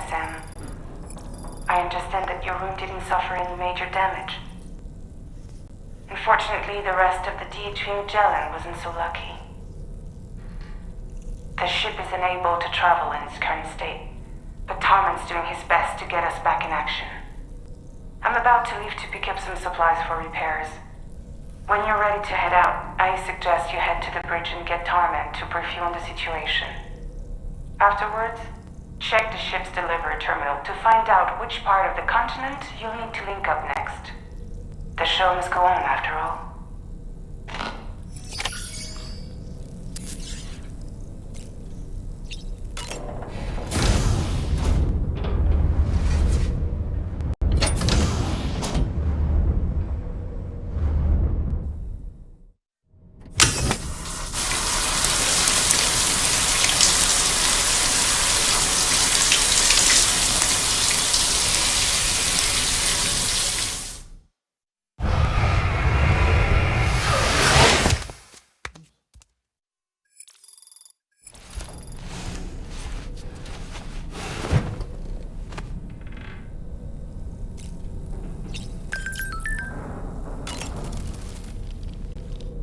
Sam. I understand that your room didn't suffer any major damage. Unfortunately, the rest of the DHV Magellan wasn't so lucky. The ship is unable to travel in its current state, but Tarman's doing his best to get us back in action. I'm about to leave to pick up some supplies for repairs. When you're ready to head out, I suggest you head to the bridge and get Tarman to brief you on the situation. Afterwards, check the ship's delivery terminal to find out which part of the continent you'll need to link up next. The show must go on, after all.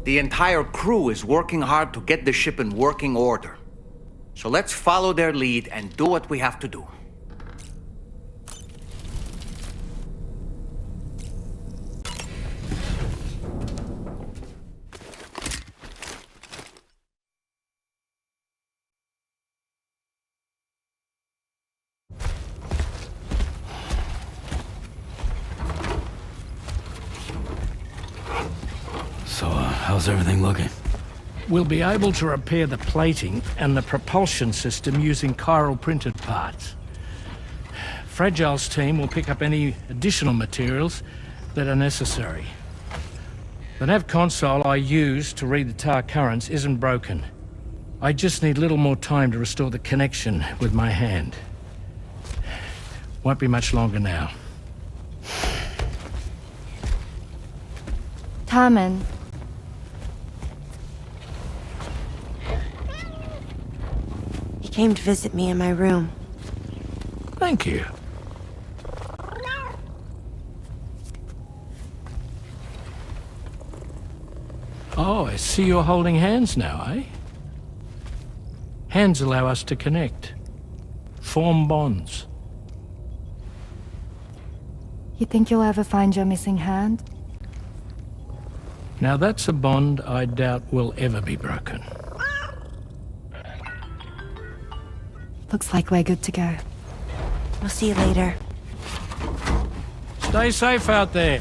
The entire crew is working hard to get the ship in working order. So let's follow their lead and do what we have to do. How's everything looking? We'll be able to repair the plating and the propulsion system using chiral printed parts. Fragile's team will pick up any additional materials that are necessary. The nav console I use to read the tower currents isn't broken. I just need a little more time to restore the connection with my hand. Won't be much longer now. Tarman. He came to visit me in my room. Thank you. Oh, I see you're holding hands now, eh? Hands allow us to connect. Form bonds. You think you'll ever find your missing hand? Now that's a bond I doubt will ever be broken. Looks like we're good to go. We'll see you later. Stay safe out there.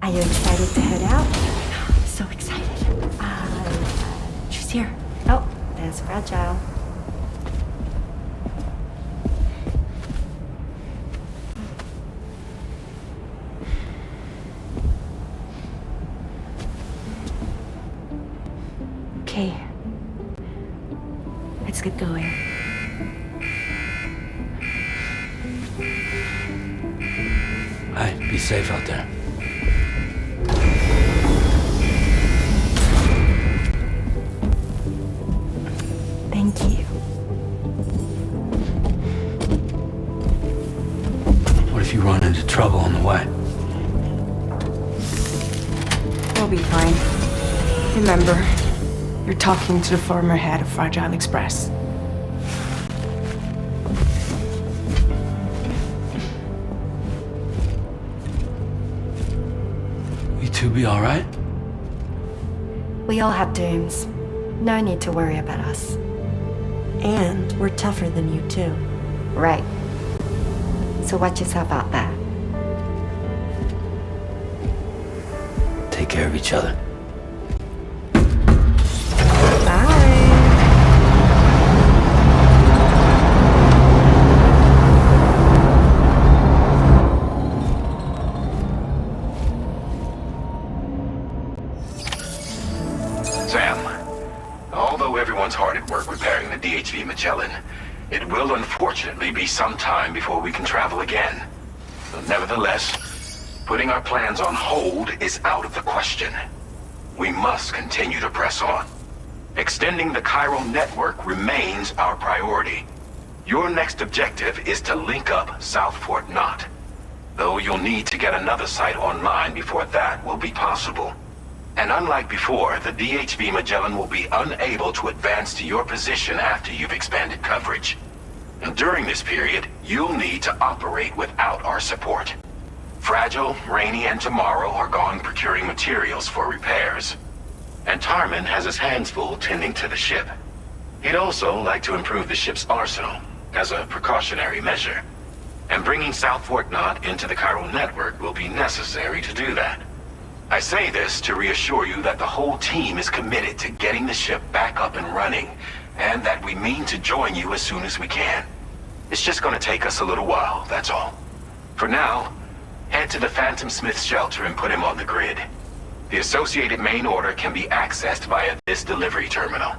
Are you excited to head out? So excited. She's here. Oh, there's Fragile. Okay. Let's get going. Hey, be safe out there. Thank you. What if you run into trouble on the way? We'll be fine. Remember, you're talking to the former head of Fragile Express. You two be all right? We all have dooms. No need to worry about us. And we're tougher than you too. Right. So watch yourself out there. Take care of each other. DHV Magellan. It will unfortunately be some time before we can travel again. But nevertheless, putting our plans on hold is out of the question. We must continue to press on. Extending the chiral network remains our priority. Your next objective is to link up South Fort Knot. Though you'll need to get another site online before that will be possible. And unlike before, the DHV Magellan will be unable to advance to your position after you've expanded coverage. And during this period, you'll need to operate without our support. Fragile, Rainy, and Tomorrow are gone procuring materials for repairs. And Tarman has his hands full tending to the ship. He'd also like to improve the ship's arsenal, as a precautionary measure. And bringing South Fort Knot into the chiral network will be necessary to do that. I say this to reassure you that the whole team is committed to getting the ship back up and running, and that we mean to join you as soon as we can. It's just gonna take us a little while, that's all. For now, head to the Phantom Smith's shelter and put him on the grid. The associated main order can be accessed via this delivery terminal.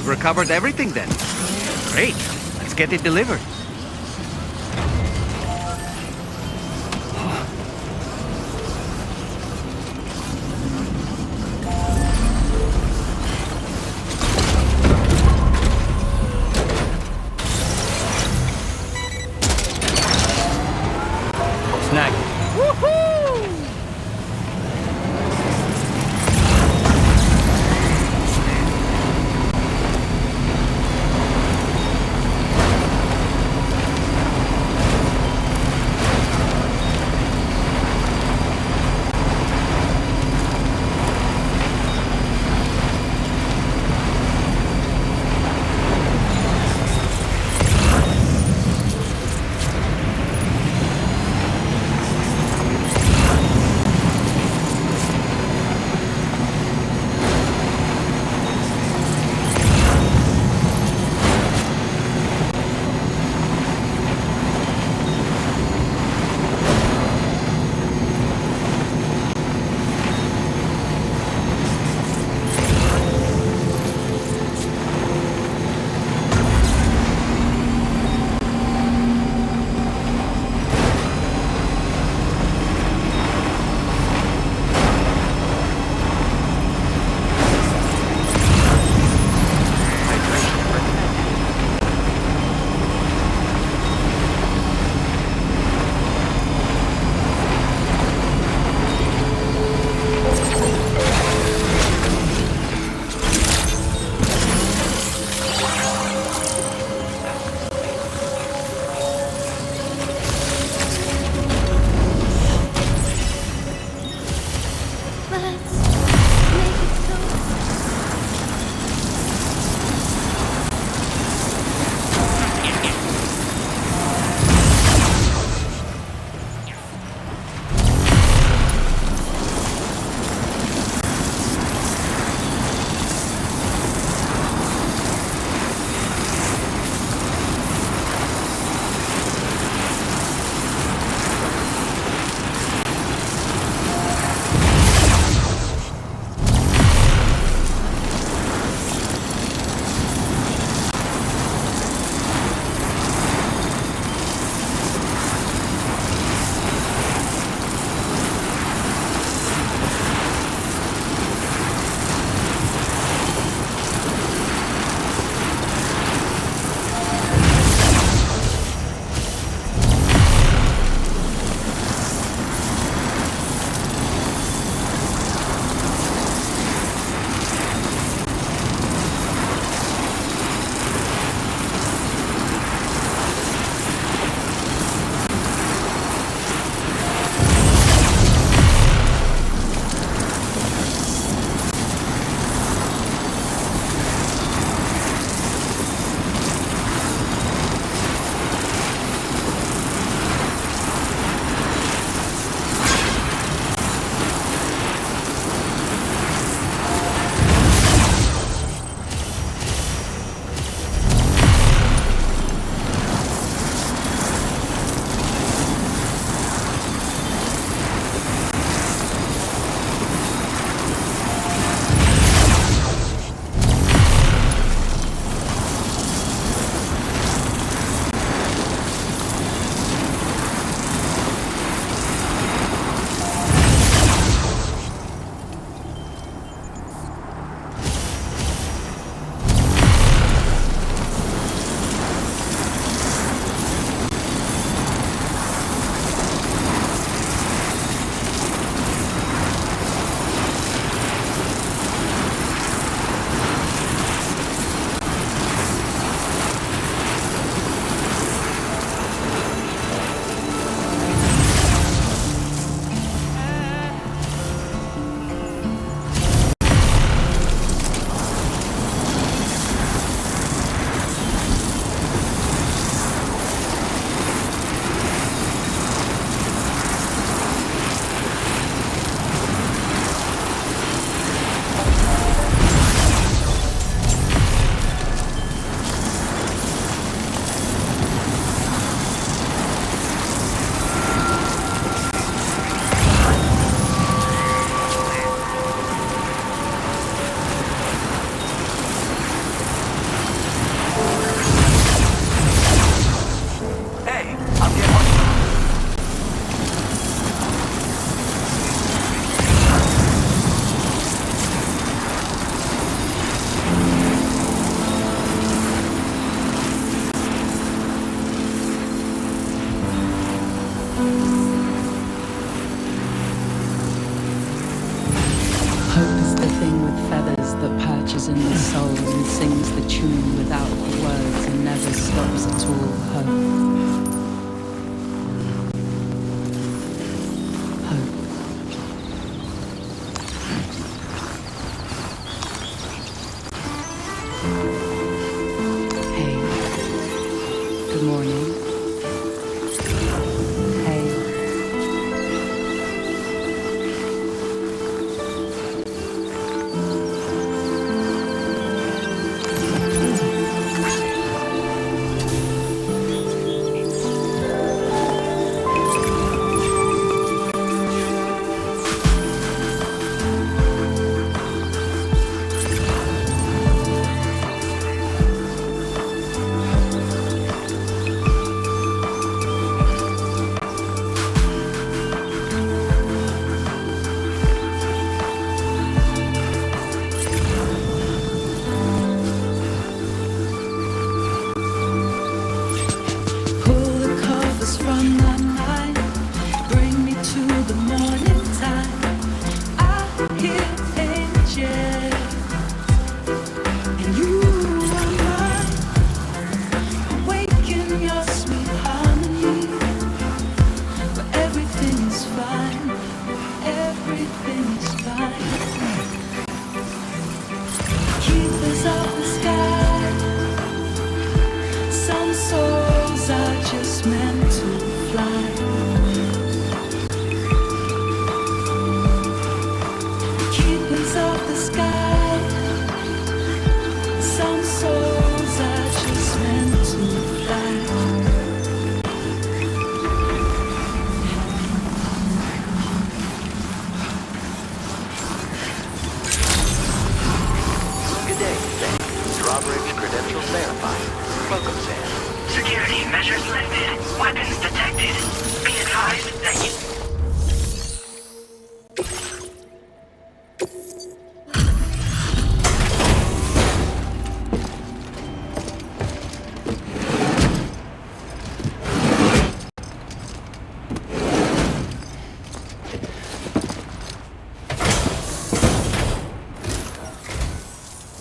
Recovered everything then. Great. Let's get it delivered. Snag. Woohoo! perches in the soul and sings the tune without the words and never stops at all. Hope. Hey. Good morning. Hey. Everything is fine. Keepers of the sky. Some souls are just meant to fly. Keepers of the sky. Some souls are just meant to fly. Good day, Sam. Drawbridge credentials verified. Welcome, Sam. Security measures lifted. Weapons detected. Be advised that you...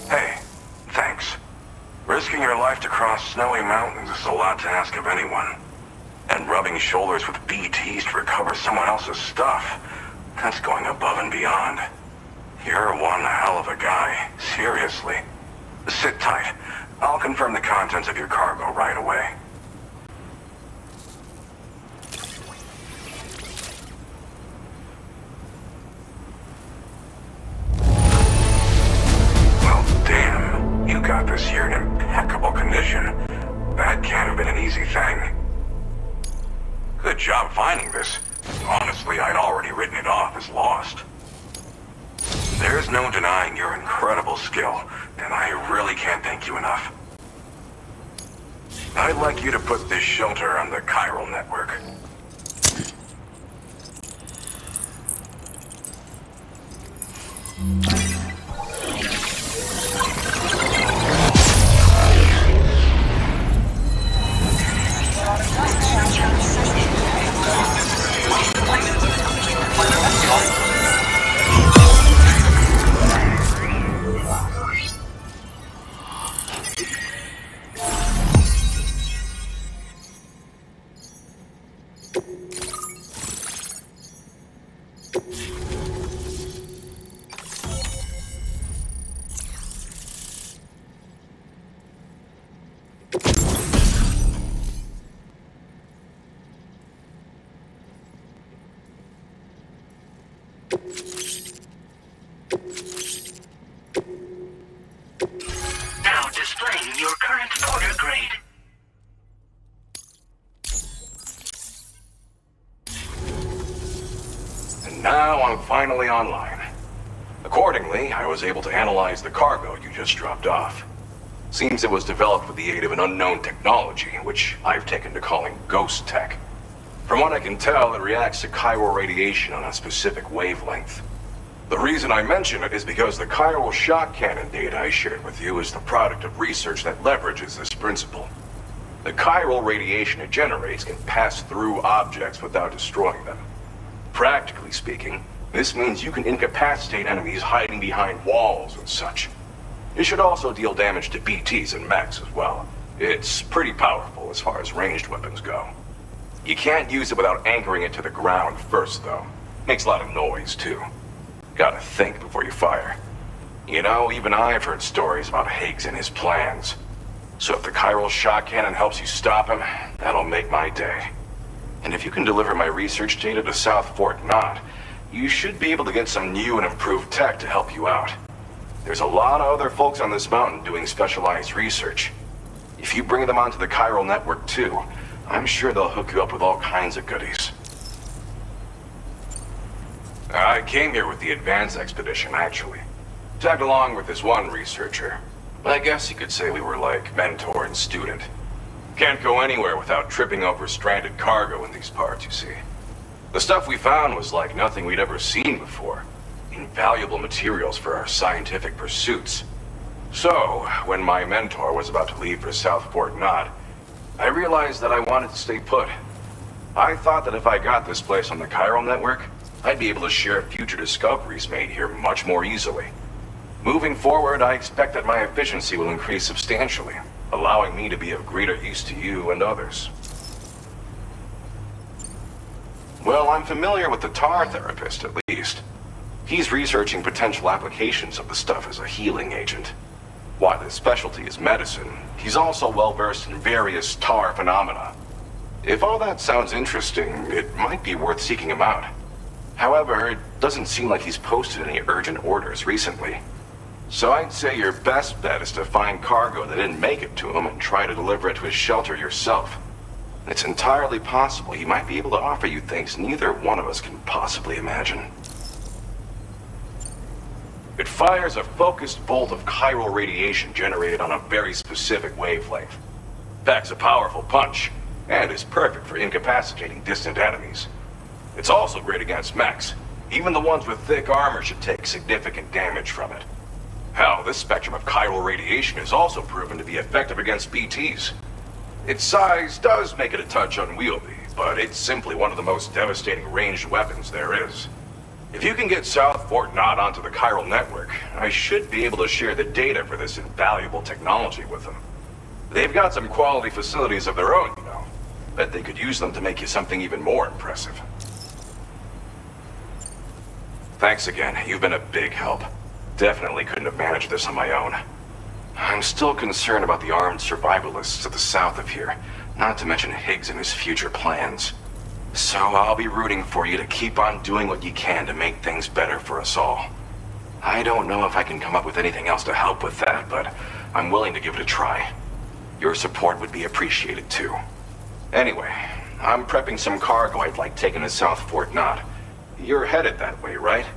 Hey, thanks. Risking your life to cross snowy mountains is a lot to ask of anyone. And rubbing shoulders with BTs to recover someone else's stuff, that's going above and beyond. You're one hell of a guy, seriously. Sit tight. I'll confirm the contents of your cargo right away. Well, damn. You got this here in impeccable condition. That can't have been an easy thing. Good job finding this. Honestly, I'd already written it off as lost. There's no denying your incredible skill, and I really can't thank you enough. I'd like you to put this shelter on the chiral network. Now displaying your current order grade. And now I'm finally online. Accordingly, I was able to analyze the cargo you just dropped off. Seems it was developed with the aid of an unknown technology, which I've taken to calling ghost tech. From what I can tell, it reacts to chiral radiation on a specific wavelength. The reason I mention it is because the chiral shock cannon data I shared with you is the product of research that leverages this principle. The chiral radiation it generates can pass through objects without destroying them. Practically speaking, this means you can incapacitate enemies hiding behind walls and such. It should also deal damage to BTs and mechs as well. It's pretty powerful as far as ranged weapons go. You can't use it without anchoring it to the ground first, though. Makes a lot of noise, too. Gotta think before you fire. You know, even I've heard stories about Higgs and his plans. So if the chiral shock cannon helps you stop him, that'll make my day. And if you can deliver my research data to South Fort Knot, you should be able to get some new and improved tech to help you out. There's a lot of other folks on this mountain doing specialized research. If you bring them onto the chiral network too, I'm sure they'll hook you up with all kinds of goodies. I came here with the advance expedition, actually. Tagged along with this one researcher. I guess you could say we were like mentor and student. Can't go anywhere without tripping over stranded cargo in these parts, you see. The stuff we found was like nothing we'd ever seen before. Invaluable materials for our scientific pursuits. So, when my mentor was about to leave for South Fort Knot, I realized that I wanted to stay put. I thought that if I got this place on the chiral network, I'd be able to share future discoveries made here much more easily. Moving forward, I expect that my efficiency will increase substantially, allowing me to be of greater use to you and others. Well, I'm familiar with the tar therapist, at least. He's researching potential applications of the stuff as a healing agent. While his specialty is medicine, he's also well-versed in various tar phenomena. If all that sounds interesting, it might be worth seeking him out. However, it doesn't seem like he's posted any urgent orders recently. So I'd say your best bet is to find cargo that didn't make it to him and try to deliver it to his shelter yourself. It's entirely possible he might be able to offer you things neither one of us can possibly imagine. It fires a focused bolt of chiral radiation generated on a very specific wavelength. Packs a powerful punch, and is perfect for incapacitating distant enemies. It's also great against mechs. Even the ones with thick armor should take significant damage from it. Hell, this spectrum of chiral radiation is also proven to be effective against BTs. Its size does make it a touch unwieldy, but it's simply one of the most devastating ranged weapons there is. If you can get South Fort Knott onto the chiral network, I should be able to share the data for this invaluable technology with them. They've got some quality facilities of their own, you know. Bet they could use them to make you something even more impressive. Thanks again. You've been a big help. Definitely couldn't have managed this on my own. I'm still concerned about the armed survivalists to the south of here, not to mention Higgs and his future plans. So I'll be rooting for you to keep on doing what you can to make things better for us all. I don't know if I can come up with anything else to help with that, but I'm willing to give it a try. Your support would be appreciated too. Anyway, I'm prepping some cargo I'd like taken to South Fort Knott. You're headed that way, right?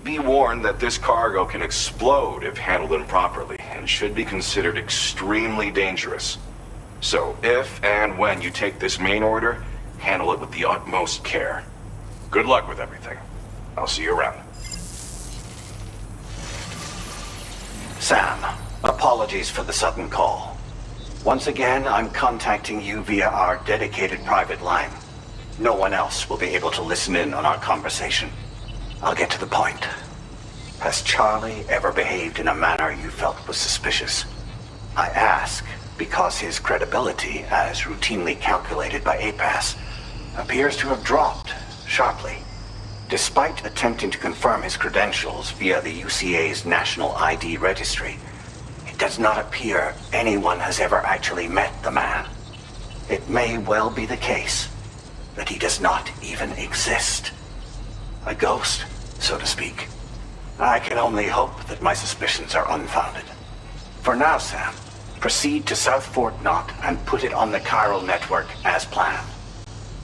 Be warned that this cargo can explode if handled improperly, and should be considered extremely dangerous. So if and when you take this main order, handle it with the utmost care. Good luck with everything. I'll see you around. Sam, apologies for the sudden call. Once again, I'm contacting you via our dedicated private line. No one else will be able to listen in on our conversation. I'll get to the point. Has Charlie ever behaved in a manner you felt was suspicious? I ask because his credibility, as routinely calculated by APAS, appears to have dropped sharply. Despite attempting to confirm his credentials via the UCA's National ID Registry, it does not appear anyone has ever actually met the man. It may well be the case that he does not even exist. A ghost, so to speak. I can only hope that my suspicions are unfounded. For now, Sam, proceed to South Fort Knott and put it on the chiral network as planned.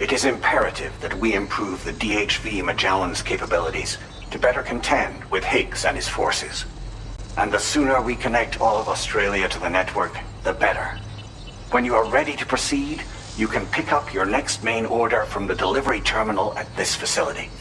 It is imperative that we improve the DHV Magellan's capabilities to better contend with Higgs and his forces. And the sooner we connect all of Australia to the network, the better. When you are ready to proceed, you can pick up your next main order from the delivery terminal at this facility.